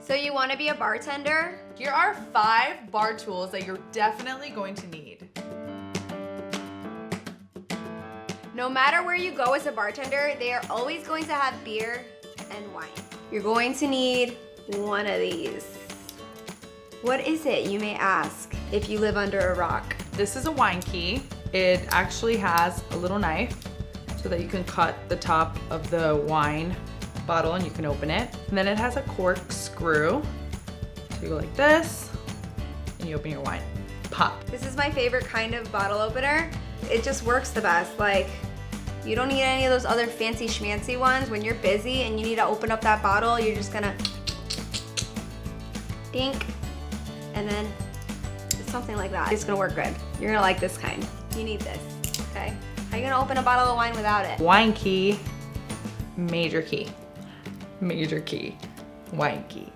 So you want to be a bartender? Here are 5 bar tools that you're definitely going to need. No matter where you go as a bartender, they are always going to have beer and wine. You're going to need one of these. What is it, you may ask, if you live under a rock? This is a wine key. It actually has a little knife so that you can cut the top of the wine bottle and you can open it. And then it has a corkscrew. So you go like this and you open your wine. Pop. This is my favorite kind of bottle opener. It just works the best. Like, you don't need any of those other fancy schmancy ones. When you're busy and you need to open up that bottle, you're just gonna dink, and then something like that. It's gonna work good. You're gonna like this kind. You need this, okay? How are you gonna open a bottle of wine without it? Wine key, major key, major key, wine key.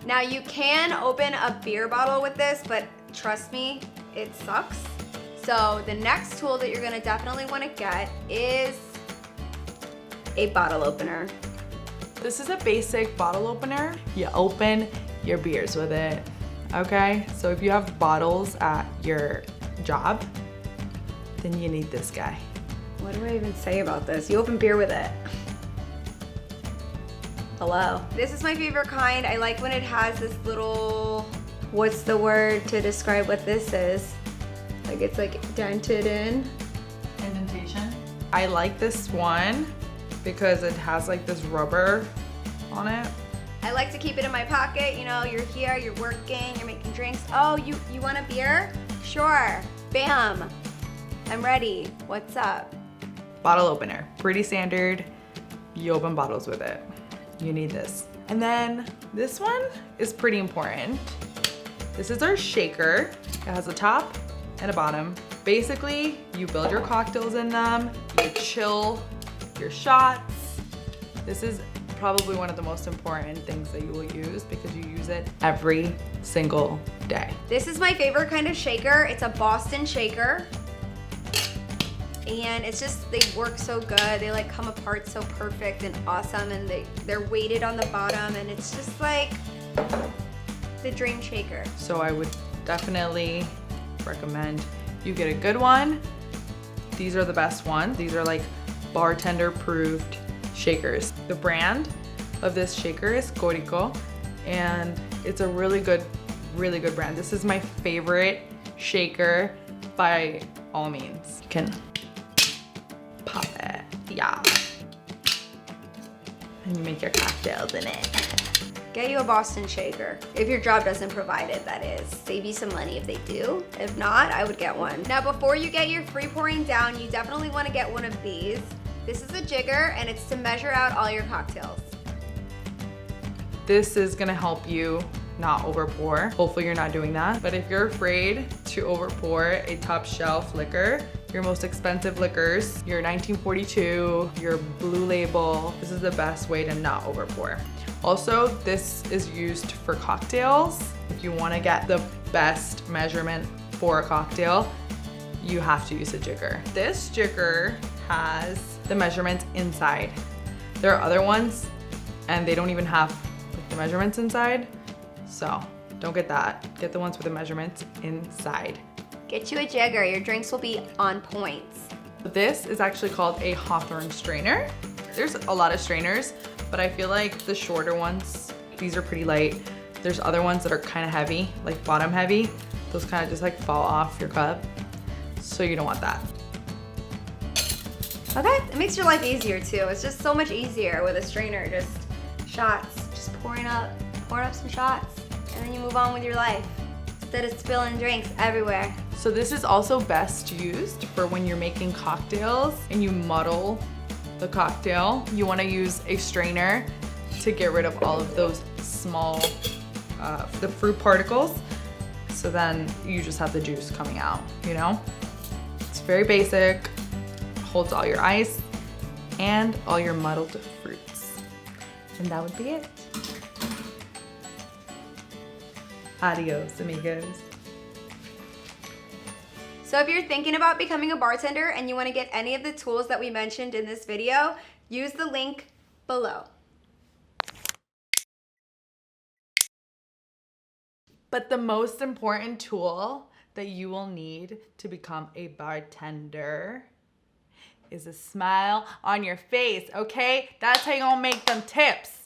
Now you can open a beer bottle with this, but trust me, it sucks. So the next tool that you're gonna definitely wanna get is a bottle opener. This is a basic bottle opener. You open your beers with it, okay? So if you have bottles at your job, then you need this guy. What do I even say about this? You open beer with it. Hello. This is my favorite kind. I like when it has this little, what's the word to describe what this is? Like it's like dented in. Indentation. I like this one because it has like this rubber on it. I like to keep it in my pocket. You know, you're here, you're working, you're making drinks. Oh, you want a beer? Sure. Bam. I'm ready. What's up? Bottle opener. Pretty standard. You open bottles with it. You need this. And then this one is pretty important. This is our shaker. It has a top and a bottom. Basically, you build your cocktails in them, you chill your shots. This is probably one of the most important things that you will use because you use it every single day. This is my favorite kind of shaker. It's a Boston shaker. And it's just, they work so good. They like come apart so perfect and awesome, and they're weighted on the bottom, and it's just like the dream shaker. So I would definitely recommend you get a good one. These are the best ones. These are like bartender proved shakers. The brand of this shaker is Corico, and it's a really good brand. This is my favorite shaker by all means. You can pop it, yeah. And you make your cocktails in it. Get you a Boston shaker. If your job doesn't provide it, that is. Save you some money if they do. If not, I would get one. Now, before you get your free pouring down, you definitely want to get one of these. This is a jigger, and it's to measure out all your cocktails. This is gonna help you not overpour. Hopefully you're not doing that. But if you're afraid to overpour a top shelf liquor, your most expensive liquors, your 1942, your Blue Label, this is the best way to not overpour. Also, this is used for cocktails. If you wanna get the best measurement for a cocktail, you have to use a jigger. This jigger has the measurements inside. There are other ones and they don't even have the measurements inside. So don't get that. Get the ones with the measurements inside. Get you a jigger. Your drinks will be on points. This is actually called a Hawthorne strainer. There's a lot of strainers, but I feel like the shorter ones, these are pretty light. There's other ones that are kind of heavy, like bottom heavy. Those kind of just like fall off your cup. So you don't want that. Okay, it makes your life easier too. It's just so much easier with a strainer. Just shots, just pouring up some shots, and then you move on with your life instead of spilling drinks everywhere. So this is also best used for when you're making cocktails and you muddle the cocktail. You want to use a strainer to get rid of all of those small, the fruit particles. So then you just have the juice coming out, you know? It's very basic, holds all your ice and all your muddled fruits. And that would be it. Adios, amigos. So if you're thinking about becoming a bartender and you want to get any of the tools that we mentioned in this video, use the link below. But the most important tool that you will need to become a bartender is a smile on your face, okay? That's how you're gonna make them tips.